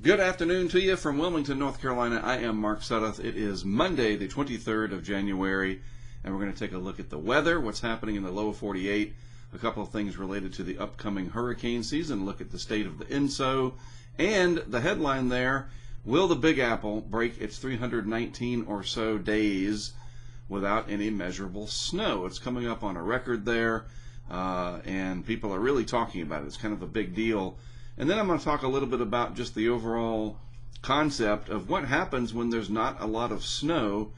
Good afternoon to you from Wilmington, North Carolina. I am Mark Sudduth. It is Monday, the 23rd of January, and we're going to take a look at the weather, what's happening in the lower 48, a couple of things related to the upcoming hurricane season, look at the state of the ENSO, and the headline there, will the Big Apple break its 319 or so days without any measurable snow? It's coming up on a record there, and people are really talking about it. It's kind of a big deal. And then I'm going to talk a little bit about just the overall concept of what happens when there's not a lot of snow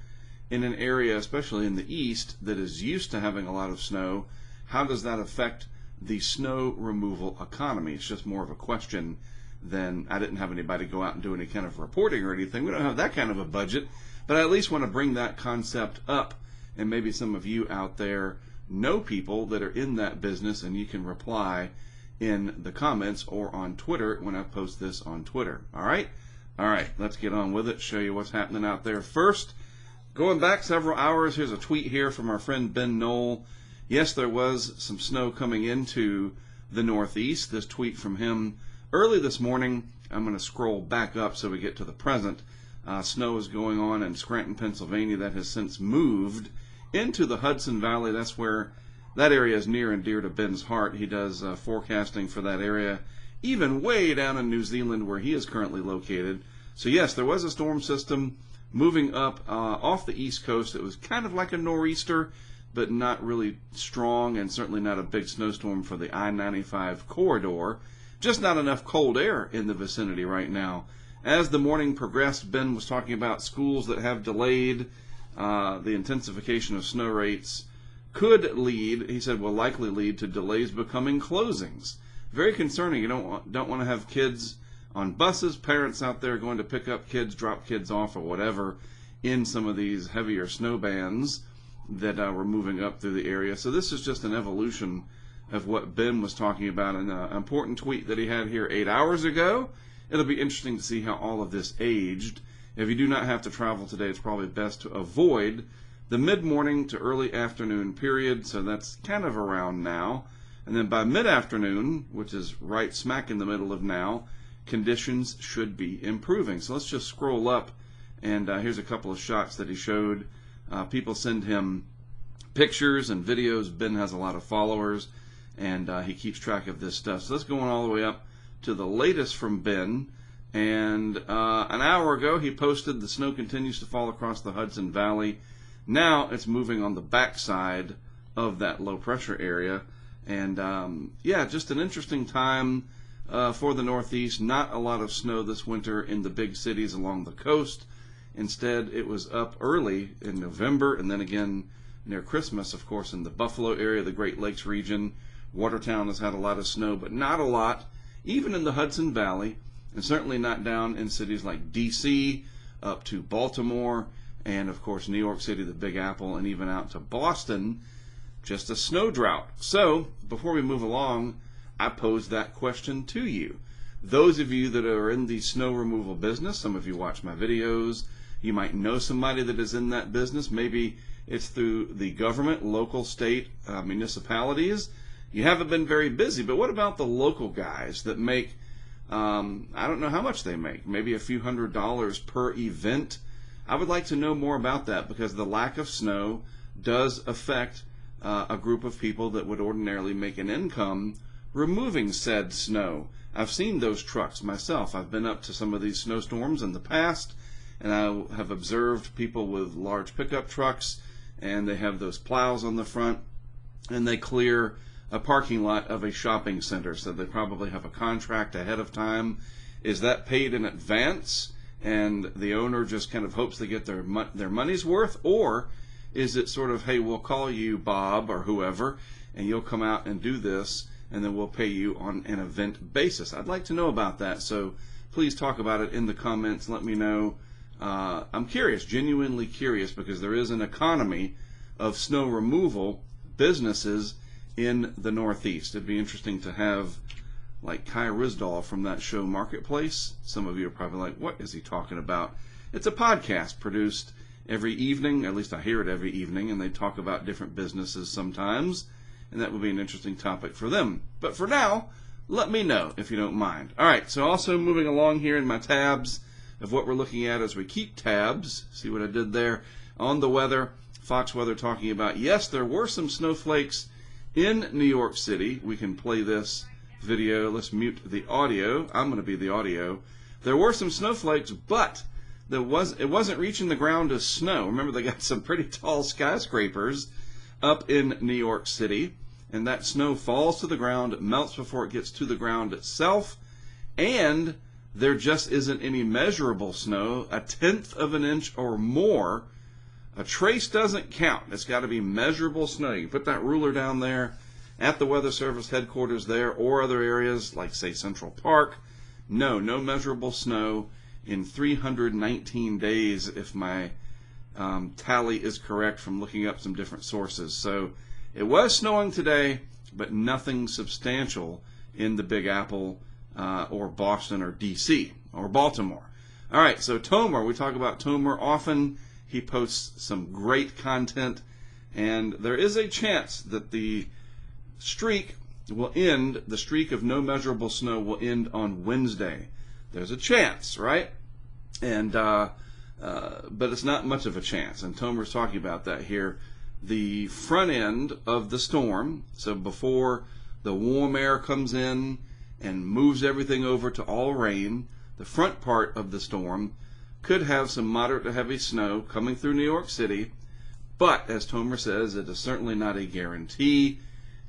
in an area, especially in the east, that is used to having a lot of snow. How does that affect the snow removal economy? It's just more of a question than I didn't have anybody go out and do any kind of reporting or anything. We don't have that kind of a budget, but I at least want to bring that concept up, and maybe some of you out there know people that are in that business, and you can reply in the comments or on Twitter when I post this on Twitter. All right, let's get on with it, show you what's happening out there. First, going back several hours, here's a tweet here from our friend Ben Knoll. Yes, there was some snow coming into the Northeast. This tweet from him early this morning. I'm going to scroll back up so we get to the present. Snow is going on in Scranton, Pennsylvania. That has since moved into the Hudson Valley. That's where that area is near and dear to Ben's heart. He does forecasting for that area, even way down in New Zealand where he is currently located. So yes, there was a storm system moving up off the East Coast. It was kind of like a nor'easter, but not really strong, and certainly not a big snowstorm for the I-95 corridor. Just not enough cold air in the vicinity right now. As the morning progressed, Ben was talking about schools that have delayed. The intensification of snow rates could lead, he said, will likely lead to delays becoming closings. Very concerning. You don't want to have kids on buses, parents out there going to pick up kids, drop kids off or whatever in some of these heavier snow bands that were moving up through the area. So this is just an evolution of what Ben was talking about in an important tweet that he had here 8 hours ago. It'll be interesting to see how all of this aged. If you do not have to travel today, it's probably best to avoid the mid-morning to early afternoon period, so that's kind of around now. And then by mid-afternoon, which is right smack in the middle of now, conditions should be improving. So let's just scroll up, and here's a couple of shots that he showed. People send him pictures and videos. Ben has a lot of followers, and he keeps track of this stuff. So let's go on all the way up to the latest from Ben. And an hour ago, he posted, the snow continues to fall across the Hudson Valley. Now it's moving on the backside of that low pressure area. And yeah, just an interesting time for the Northeast. Not a lot of snow this winter in the big cities along the coast. Instead, it was up early in November, and then again near Christmas, of course, in the Buffalo area, the Great Lakes region. Watertown has had a lot of snow, but not a lot, even in the Hudson Valley, and certainly not down in cities like D.C., up to Baltimore, and of course New York City, the Big Apple, and even out to Boston. Just a snow drought. So before we move along, I pose that question to you. Those of you that are in the snow removal business, some of you watch my videos, you might know somebody that is in that business. Maybe it's through the government, local, state, municipalities. You haven't been very busy, but what about the local guys that make, I don't know how much they make, maybe a few $100s per event? I would like to know more about that, because the lack of snow does affect a group of people that would ordinarily make an income removing said snow. I've seen those trucks myself. I've been up to some of these snowstorms in the past, and I have observed people with large pickup trucks, and they have those plows on the front, and they clear a parking lot of a shopping center. So they probably have a contract ahead of time. Is that paid in advance, and the owner just kind of hopes they get their money's worth? Or is it sort of, hey, we'll call you Bob or whoever, and you'll come out and do this, and then we'll pay you on an event basis? I'd like to know about that, so please talk about it in the comments. Let me know. I'm curious, genuinely curious, because there is an economy of snow removal businesses in the Northeast. It'd be interesting to have like Kai Risdahl from that show Marketplace. Some of you are probably like, what is he talking about? It's a podcast produced every evening, at least I hear it every evening, and they talk about different businesses sometimes, and that would be an interesting topic for them. But for now, let me know if you don't mind. All right, so also moving along here in my tabs of what we're looking at as we keep tabs. See what I did there? On the weather, Fox Weather talking about, yes, there were some snowflakes in New York City. We can play this video. Let's mute the audio. I'm going to be the audio. There were some snowflakes, but it wasn't reaching the ground as snow. Remember, they got some pretty tall skyscrapers up in New York City, and that snow falls to the ground, melts before it gets to the ground itself, and there just isn't any measurable snow, 1/10 of an inch or more. A trace doesn't count. It's got to be measurable snow. You can put that ruler down there at the Weather Service headquarters there, or other areas like, say, Central Park. No measurable snow in 319 days, if my tally is correct from looking up some different sources. So it was snowing today, but nothing substantial in the Big Apple or Boston or D.C. or Baltimore. All right, so Tomer, we talk about Tomer often. He posts some great content, and there is a chance that the streak of no measurable snow will end on Wednesday. There's a chance, right? And but it's not much of a chance, and Tomer's talking about that here. The front end of the storm, so before the warm air comes in and moves everything over to all rain, the front part of the storm could have some moderate to heavy snow coming through New York City, but as Tomer says, it is certainly not a guarantee,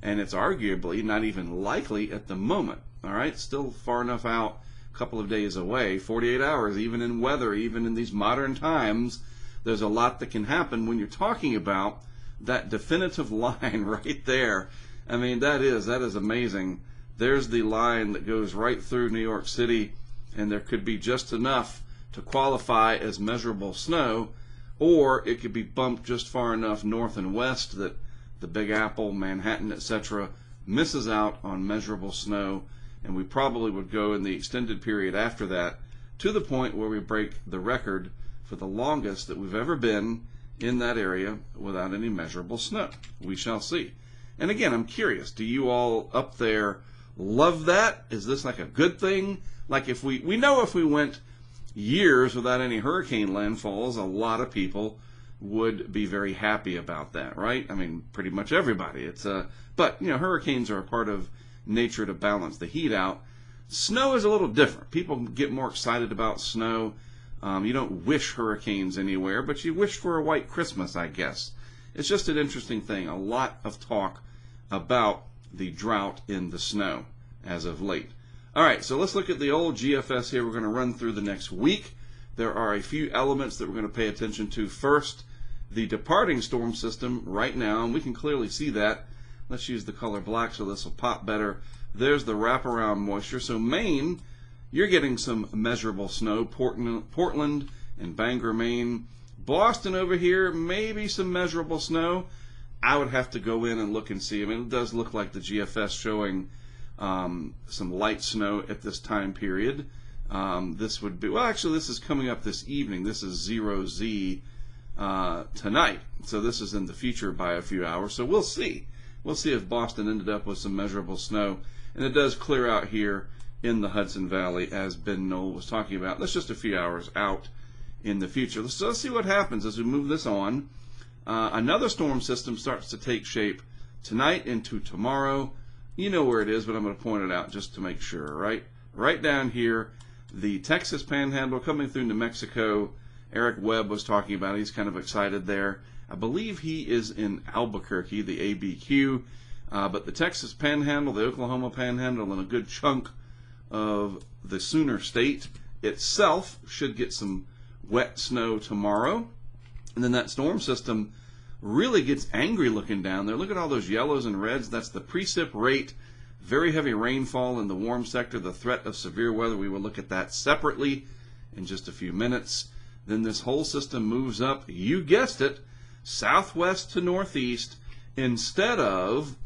and it's arguably not even likely at the moment. All right, still far enough out, a couple of days away, 48 hours, even in weather, even in these modern times, there's a lot that can happen when you're talking about that definitive line right there. I mean, that is amazing. There's the line that goes right through New York City, and there could be just enough to qualify as measurable snow, or it could be bumped just far enough north and west that the Big Apple, Manhattan, etc. misses out on measurable snow, and we probably would go in the extended period after that to the point where we break the record for the longest that we've ever been in that area without any measurable snow. We shall see. And again, I'm curious, do you all up there love that? Is this like a good thing? Like, if we know if we went years without any hurricane landfalls, a lot of people would be very happy about that, right? I mean, pretty much everybody. But hurricanes are a part of nature to balance the heat out. Snow is a little different. People get more excited about snow. You don't wish hurricanes anywhere, but you wish for a white Christmas, I guess. It's just an interesting thing. A lot of talk about the drought in the snow as of late. All right, so let's look at the old GFS here. We're going to run through the next week. There are a few elements that we're going to pay attention to. First, the departing storm system right now, and we can clearly see that. Let's use the color black so this will pop better. There's the wraparound moisture. So Maine, you're getting some measurable snow. Portland and Bangor, Maine. Boston over here, maybe some measurable snow. I would have to go in and look and see. I mean, it does look like the GFS showing some light snow at this time period. This would be, well, actually, this is coming up this evening. This is 0Z tonight. So this is in the future by a few hours. So we'll see. We'll see if Boston ended up with some measurable snow. And it does clear out here in the Hudson Valley, as Ben Knoll was talking about. That's just a few hours out in the future. Let's see what happens as we move this on. Another storm system starts to take shape tonight into tomorrow. You know where it is, but I'm going to point it out just to make sure, right? Right down here, the Texas Panhandle coming through New Mexico. Eric Webb was talking about it. He's kind of excited there. I believe he is in Albuquerque, the ABQ. But the Texas Panhandle, the Oklahoma Panhandle, and a good chunk of the Sooner State itself should get some wet snow tomorrow. And then that storm system really gets angry looking down there. Look at all those yellows and reds. That's the precip rate. Very heavy rainfall in the warm sector. The threat of severe weather. We will look at that separately in just a few minutes. Then this whole system moves up, you guessed it, southwest to northeast, instead of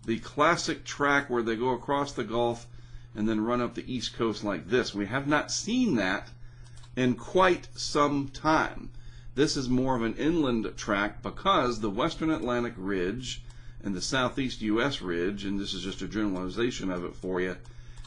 the classic track where they go across the Gulf and then run up the east coast like this. We have not seen that in quite some time. This is more of an inland track because the western Atlantic ridge and the southeast U.S. ridge, and this is just a generalization of it for you,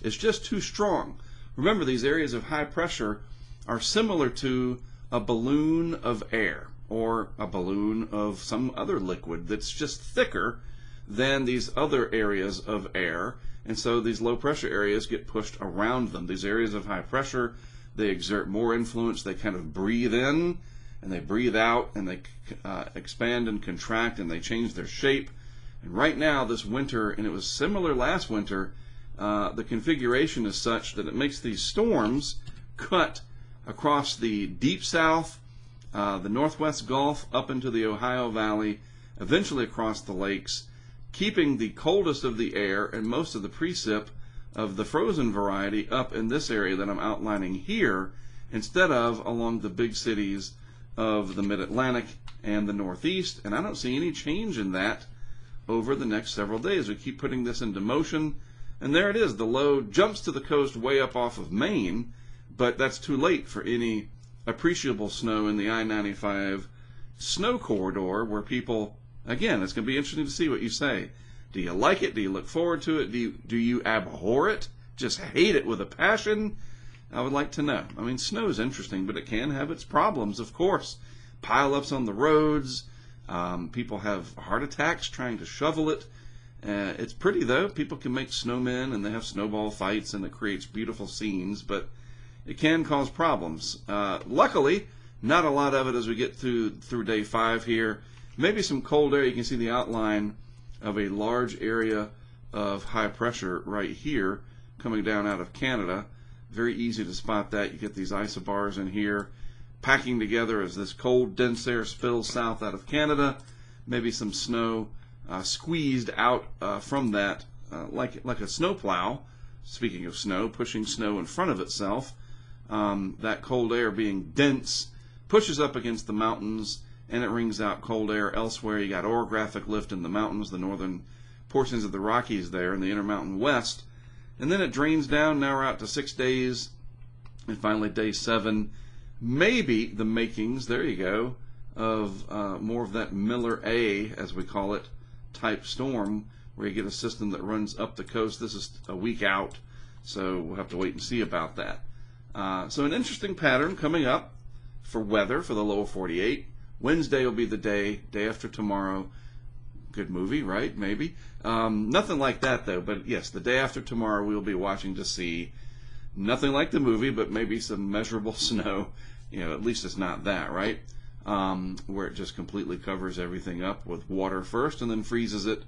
is just too strong. Remember, these areas of high pressure are similar to a balloon of air or a balloon of some other liquid that's just thicker than these other areas of air. And so these low pressure areas get pushed around them. These areas of high pressure, they exert more influence. They kind of breathe in and they breathe out, and they expand and contract, and they change their shape. And right now, this winter, and it was similar last winter, the configuration is such that it makes these storms cut across the deep south, the northwest Gulf, up into the Ohio Valley, eventually across the lakes, keeping the coldest of the air and most of the precip of the frozen variety up in this area that I'm outlining here, instead of along the big cities of the Mid-Atlantic and the Northeast. And I don't see any change in that over the next several days. We keep putting this into motion, and there it is. The low jumps to the coast way up off of Maine, but that's too late for any appreciable snow in the I-95 snow corridor, where people, again, it's going to be interesting to see what you say. Do you like it? Do you look forward to it? Do you abhor it? Just hate it with a passion? I would like to know. I mean, snow is interesting, but it can have its problems, of course. Pile-ups on the roads. People have heart attacks trying to shovel it. It's pretty, though. People can make snowmen, and they have snowball fights, and it creates beautiful scenes, but it can cause problems. Luckily, not a lot of it as we get through day 5 here. Maybe some cold air. You can see the outline of a large area of high pressure right here coming down out of Canada. Very easy to spot that. You get these isobars in here packing together as this cold, dense air spills south out of Canada. Maybe some snow squeezed out from that, like a snowplow. Speaking of snow, pushing snow in front of itself. That cold air being dense pushes up against the mountains, and it wrings out cold air elsewhere. You got orographic lift in the mountains, the northern portions of the Rockies there, and the Intermountain West. And then it drains down. Now we're out to 6 days, and finally day 7. Maybe the makings, there you go, of more of that Miller A, as we call it, type storm, where you get a system that runs up the coast. This is a week out, so we'll have to wait and see about that. So an interesting pattern coming up for weather for the lower 48. Wednesday will be the day after tomorrow. Good movie, right? Maybe. Nothing like that, though. But yes, the day after tomorrow we'll be watching to see nothing like the movie, but maybe some measurable snow. At least it's not that, right? Where it just completely covers everything up with water first and then freezes it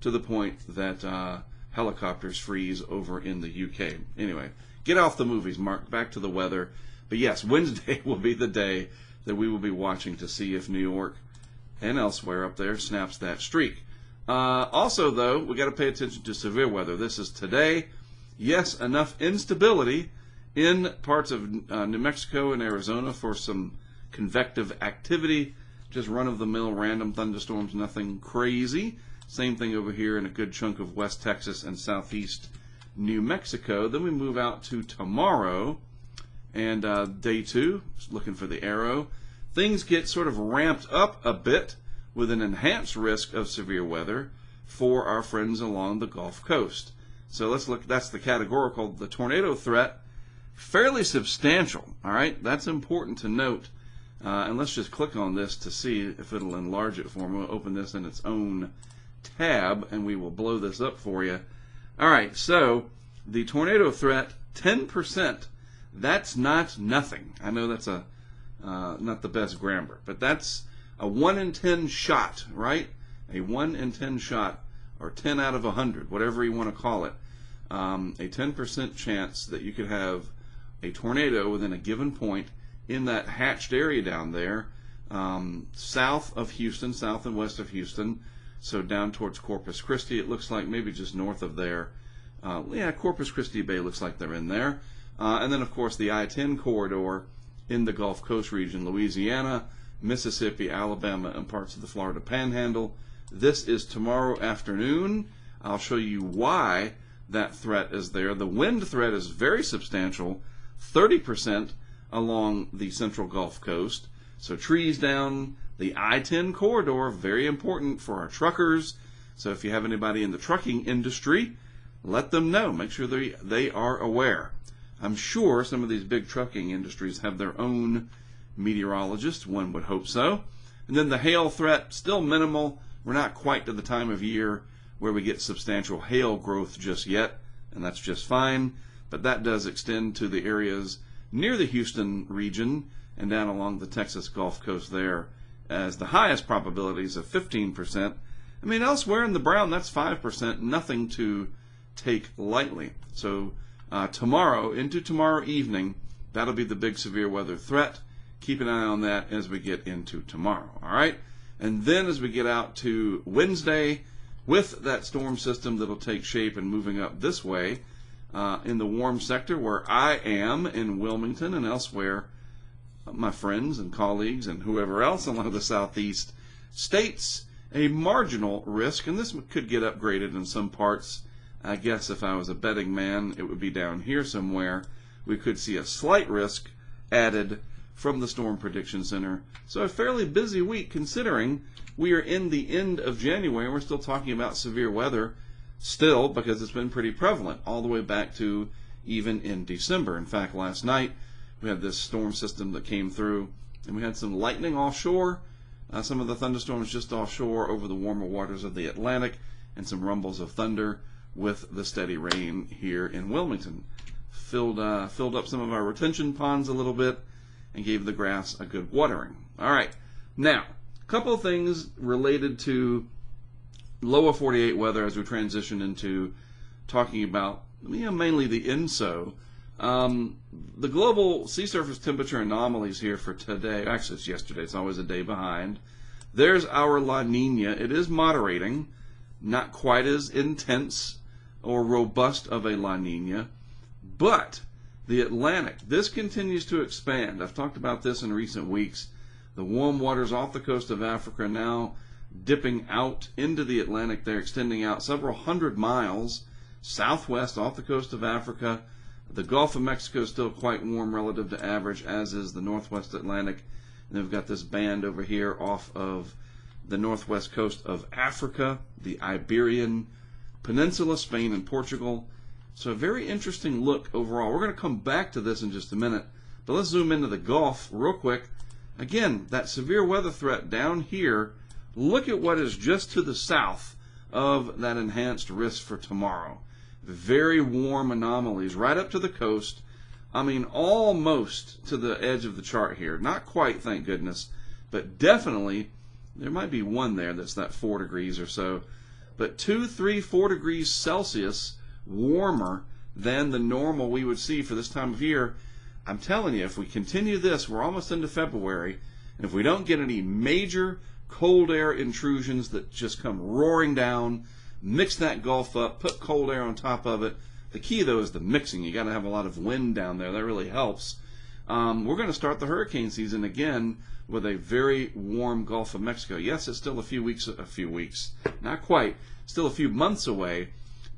to the point that helicopters freeze over in the UK. Anyway, get off the movies, Mark. Back to the weather. But yes, Wednesday will be the day that we will be watching to see if New York and elsewhere up there snaps that streak. Also, though, we got to pay attention to severe weather. This is today. Yes, enough instability in parts of New Mexico and Arizona for some convective activity. Just run-of-the-mill random thunderstorms, nothing crazy. Same thing over here in a good chunk of West Texas and southeast New Mexico. Then we move out to tomorrow, and day 2, looking for the arrow. Things get sort of ramped up a bit with an enhanced risk of severe weather for our friends along the Gulf Coast. So let's look. That's the categorical. The tornado threat, fairly substantial. All right, that's important to note. And let's just click on this to see if it'll enlarge it for me. We'll open this in its own tab, and we will blow this up for you. All right, so the tornado threat, 10%. That's not nothing. I know that's not the best grammar, but that's a 1 in 10 shot, right? A 1 in 10 shot, or 10 out of 100, whatever you want to call it. A 10% chance that you could have a tornado within a given point in that hatched area down there, south of Houston, south and west of Houston, so down towards Corpus Christi. It looks like maybe just north of there. Corpus Christi Bay looks like they're in there. And then, of course, the I-10 corridor in the Gulf Coast region, Louisiana, Mississippi, Alabama, and parts of the Florida Panhandle. This is tomorrow afternoon. I'll show you why that threat is there. The wind threat is very substantial, 30% along the central Gulf Coast. So trees down the I-10 corridor, very important for our truckers. So if you have anybody in the trucking industry, let them know. Make sure they are aware. I'm sure some of these big trucking industries have their own meteorologists. One would hope so. And then the hail threat, still minimal. We're not quite to the time of year where we get substantial hail growth just yet, and that's just fine. But that does extend to the areas near the Houston region and down along the Texas Gulf Coast there as the highest probabilities of 15%. I mean, elsewhere in the brown, that's 5%, nothing to take lightly. So tomorrow, into tomorrow evening, that'll be the big severe weather threat. Keep an eye on that as we get into tomorrow, all right? And then as we get out to Wednesday, with that storm system that'll take shape and moving up this way in the warm sector where I am in Wilmington and elsewhere, my friends and colleagues and whoever else along the southeast states, a marginal risk, and this could get upgraded in some parts. I guess if I was a betting man, it would be down here somewhere. We could see a slight risk added from the Storm Prediction Center. So a fairly busy week considering we are in the end of January and we're still talking about severe weather still because it's been pretty prevalent all the way back to even in December. In fact, last night we had this storm system that came through and we had some lightning offshore, some of the thunderstorms just offshore over the warmer waters of the Atlantic, and some rumbles of thunder with the steady rain here in Wilmington. Filled up some of our retention ponds a little bit and gave the grass a good watering. All right, now a couple of things related to lower 48 weather as we transition into talking about mainly the ENSO. The global sea surface temperature anomalies here for today, actually it's yesterday, it's always a day behind. There's our La Nina. It is moderating, not quite as intense or robust of a La Nina, but the Atlantic, this continues to expand. I've talked about this in recent weeks. The warm waters off the coast of Africa now dipping out into the Atlantic. They're extending out several hundred miles southwest off the coast of Africa. The Gulf of Mexico is still quite warm relative to average, as is the Northwest Atlantic. And they've got this band over here off of the northwest coast of Africa, the Iberian Peninsula, Spain and Portugal. So a very interesting look overall. We're going to come back to this in just a minute, but let's zoom into the Gulf real quick. Again, that severe weather threat down here, look at what is just to the south of that enhanced risk for tomorrow. Very warm anomalies right up to the coast. I mean, almost to the edge of the chart here. Not quite, thank goodness, but definitely there might be one there that's that 4 degrees or so. But 2, 3, 4 degrees Celsius warmer than the normal we would see for this time of year. I'm telling you, if we continue this, we're almost into February, and if we don't get any major cold air intrusions that just come roaring down, mix that Gulf up, put cold air on top of it. The key, though, is the mixing. You got to have a lot of wind down there. That really helps. We're going to start the hurricane season again with a very warm Gulf of Mexico. Yes, it's still a few weeks, not quite, still a few months away,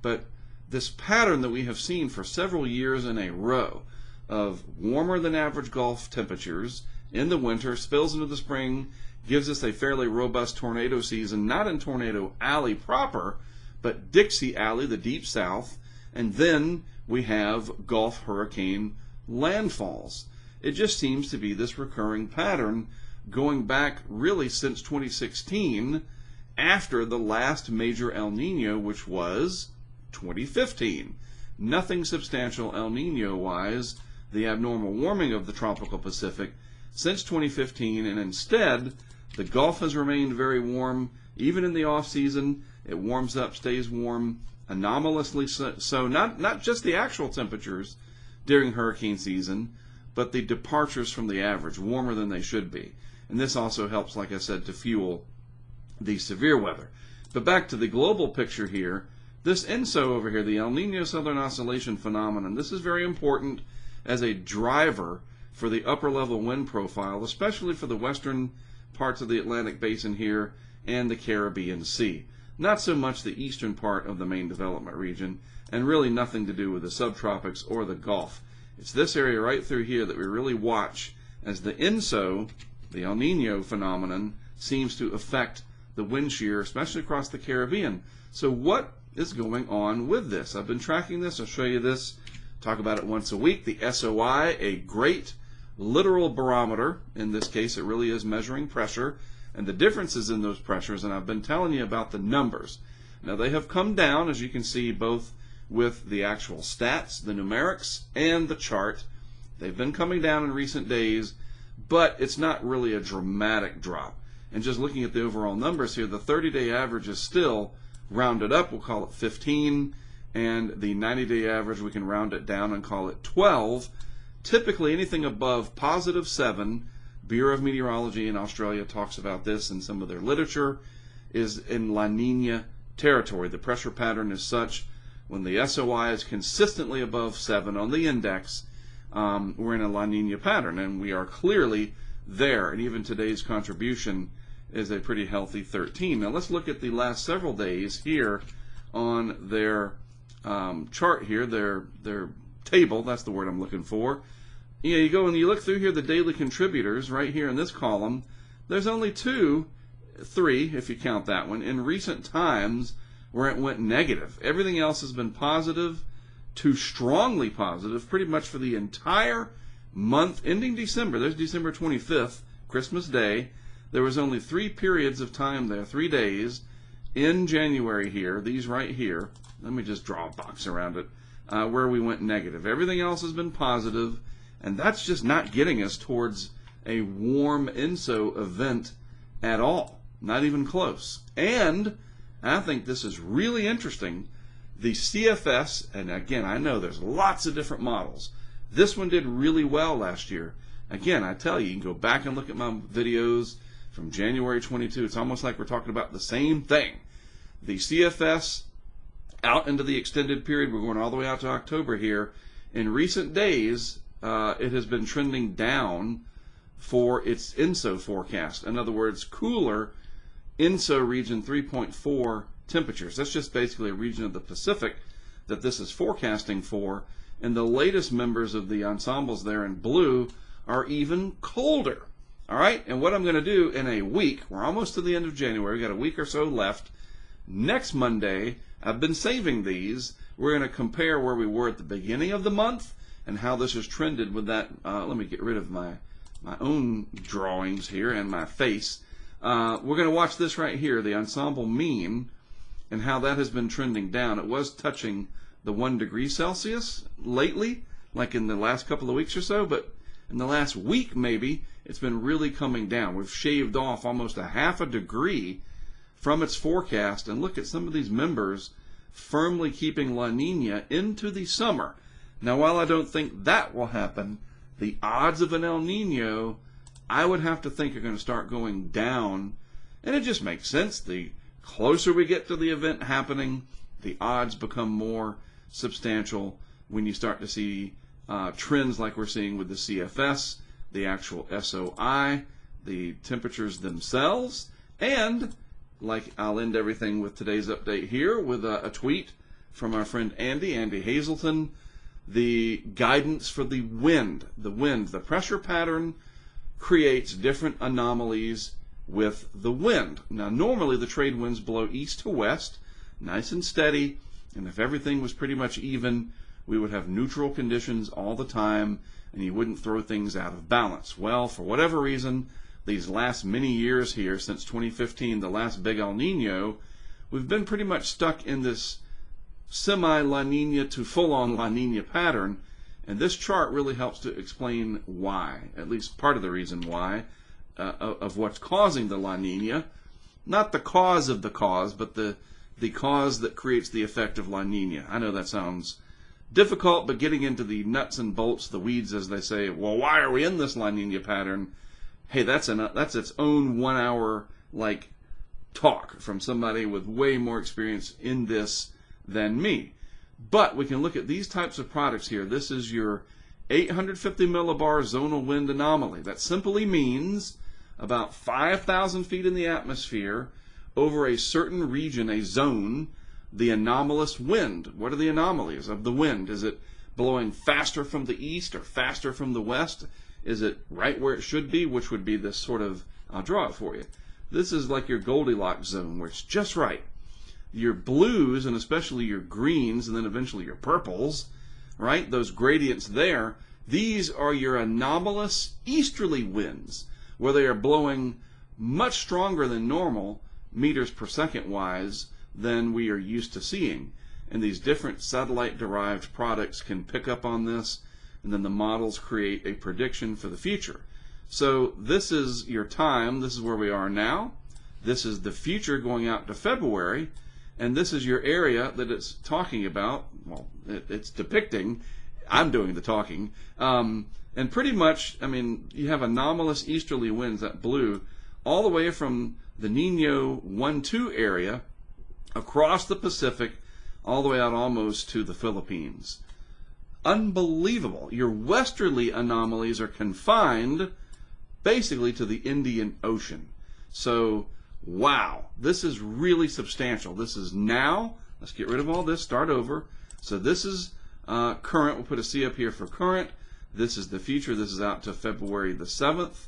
but this pattern that we have seen for several years in a row of warmer than average Gulf temperatures in the winter, spills into the spring, gives us a fairly robust tornado season, not in Tornado Alley proper, but Dixie Alley, the deep south, and then we have Gulf hurricane landfalls. It just seems to be this recurring pattern going back really since 2016, after the last major El Nino, which was 2015. Nothing substantial El Nino-wise, the abnormal warming of the tropical Pacific, since 2015, and instead, the Gulf has remained very warm, even in the off-season. It warms up, stays warm, anomalously so. Not just the actual temperatures during hurricane season, but the departures from the average, warmer than they should be. And this also helps, like I said, to fuel the severe weather. But back to the global picture here, this ENSO over here, the El Nino Southern Oscillation phenomenon, this is very important as a driver for the upper level wind profile, especially for the western parts of the Atlantic Basin here and the Caribbean Sea. Not so much the eastern part of the main development region, and really nothing to do with the subtropics or the Gulf. It's this area right through here that we really watch as the ENSO, the El Nino phenomenon, seems to affect the wind shear, especially across the Caribbean. So what is going on with this. I've been tracking this. I'll show you this. Talk about it once a week. The SOI, a great literal barometer. In this case, it really is measuring pressure and the differences in those pressures. And I've been telling you about the numbers. Now, they have come down, as you can see, both with the actual stats, the numerics, and the chart. They've been coming down in recent days, but it's not really a dramatic drop. And just looking at the overall numbers here, the 30-day average is still rounded up. We'll call it 15. And the 90-day average, we can round it down and call it 12. Typically, anything above positive 7, Bureau of Meteorology in Australia talks about this in some of their literature, is in La Nina territory. The pressure pattern is such, when the SOI is consistently above 7 on the index, we're in a La Nina pattern, and we are clearly there. And even today's contribution is a pretty healthy 13. Now let's look at the last several days here on their chart here, their table. That's the word I'm looking for. Yeah, you go and you look through here, the daily contributors right here in this column. There's only 3, if you count that one, in recent times where it went negative. Everything else has been positive to strongly positive pretty much for the entire month ending December. There's December 25th, Christmas Day. There was only 3 periods of time there, 3 days in January here, these right here. Let me just draw a box around it, where we went negative. Everything else has been positive, and that's just not getting us towards a warm ENSO event at all. Not even close. And I think this is really interesting. The CFS, and again, I know there's lots of different models. This one did really well last year. Again, I tell you, you can go back and look at my videos from January 22. It's almost like we're talking about the same thing. The CFS out into the extended period, we're going all the way out to October here. In recent days, it has been trending down for its ENSO forecast. In other words, cooler ENSO region 3.4 temperatures. That's just basically a region of the Pacific that this is forecasting for. And the latest members of the ensembles there in blue are even colder. All right, and what I'm going to do in a week, we're almost to the end of January, we've got a week or so left. Next Monday, I've been saving these. We're going to compare where we were at the beginning of the month and how this has trended with that. Let me get rid of my own drawings here and my face. We're going to watch this right here, the ensemble mean, and how that has been trending down. It was touching the 1 degree Celsius lately, like in the last couple of weeks or so, but in the last week maybe, it's been really coming down. We've shaved off almost a half a degree from its forecast, and look at some of these members firmly keeping La Nina into the summer. Now, while I don't think that will happen, the odds of an El Nino, I would have to think, are going to start going down, and it just makes sense. The closer we get to the event happening, the odds become more substantial when you start to see trends like we're seeing with the CFS, the actual SOI, the temperatures themselves, and like I'll end everything with today's update here with a tweet from our friend Andy Hazelton, the guidance for the wind. The pressure pattern creates different anomalies with the wind. Now, normally the trade winds blow east to west, nice and steady, and if everything was pretty much even, we would have neutral conditions all the time, and you wouldn't throw things out of balance. Well, for whatever reason, these last many years here, since 2015, the last big El Nino, we've been pretty much stuck in this semi-La Nina to full-on La Nina pattern, and this chart really helps to explain why, at least part of the reason why, of what's causing the La Nina. Not the cause of the cause, but the cause that creates the effect of La Nina. I know that sounds difficult, but getting into the nuts and bolts, the weeds, as they say, well, why are we in this La Nina pattern? Hey, that's its own 1 hour talk from somebody with way more experience in this than me. But we can look at these types of products here. This is your 850 millibar zonal wind anomaly. That simply means about 5,000 feet in the atmosphere over a certain region, a zone, the anomalous wind. What are the anomalies of the wind? Is it blowing faster from the east or faster from the west? Is it right where it should be, which would be this sort of, I'll draw it for you. This is like your Goldilocks zone where it's just right. your blues and especially your greens and then eventually your purples, right? Those gradients there, these are your anomalous easterly winds, where they are blowing much stronger than normal, meters per second wise, than we are used to seeing. And these different satellite-derived products can pick up on this, and then the models create a prediction for the future. So this is your time. This is where we are now. This is the future going out to February, and this is your area that it's talking about. Well, it's depicting. I'm doing the talking. And pretty much, I mean, you have anomalous easterly winds, that blue, all the way from the Nino 1-2 area across the Pacific, all the way out almost to the Philippines. Unbelievable. Your westerly anomalies are confined basically to the Indian Ocean. So, wow, this is really substantial. This is now. Let's get rid of all this, start over. So this is current. We'll put a C up here for current. This is the future. This is out to February the 7th.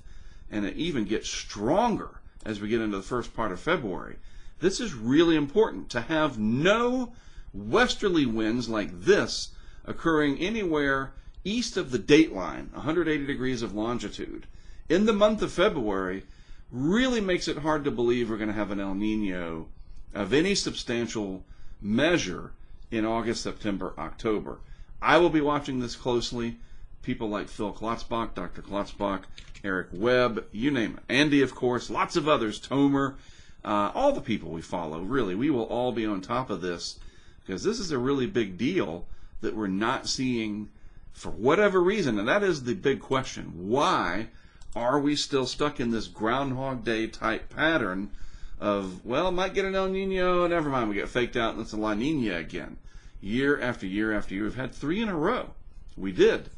And it even gets stronger as we get into the first part of February. This is really important to have no westerly winds like this occurring anywhere east of the date line, 180 degrees of longitude, in the month of February. Really makes it hard to believe we're going to have an El Nino of any substantial measure in August, September, October. I will be watching this closely. People like Phil Klotzbach, Dr. Klotzbach, Eric Webb, you name it. Andy, of course, lots of others, Tomer, all the people we follow, really. We will all be on top of this because this is a really big deal that we're not seeing for whatever reason. And that is the big question. Why are we still stuck in this Groundhog Day type pattern of, well, might get an El Nino, never mind, we get faked out and it's a La Nina again. Year after year after year. We've had 3 in a row. We did.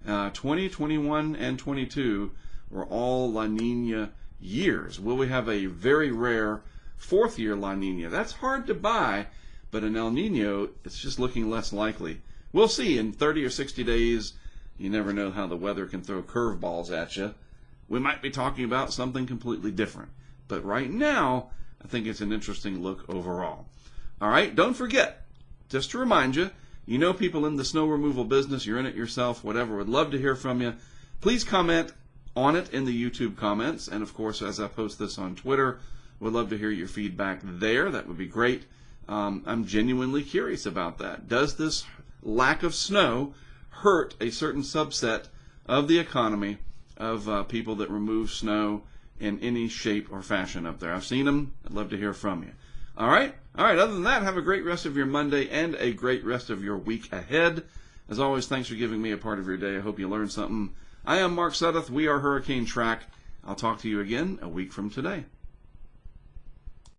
20, 21, and 22 were all La Nina years. Will we have a very rare 4th year La Nina? That's hard to buy, but an El Nino, it's just looking less likely. We'll see. In 30 or 60 days, you never know how the weather can throw curveballs at you. We might be talking about something completely different. But right now, I think it's an interesting look overall. All right, don't forget, just to remind you, you know people in the snow removal business, you're in it yourself, whatever, would love to hear from you. Please comment on it in the YouTube comments. And, of course, as I post this on Twitter, would love to hear your feedback there. That would be great. I'm genuinely curious about that. Does this lack of snow hurt a certain subset of the economy of people that remove snow in any shape or fashion up there? I've seen them. I'd love to hear from you. All right. Other than that, have a great rest of your Monday and a great rest of your week ahead. As always, thanks for giving me a part of your day. I hope you learned something. I am Mark Sudduth. We are HurricaneTrack. I'll talk to you again a week from today.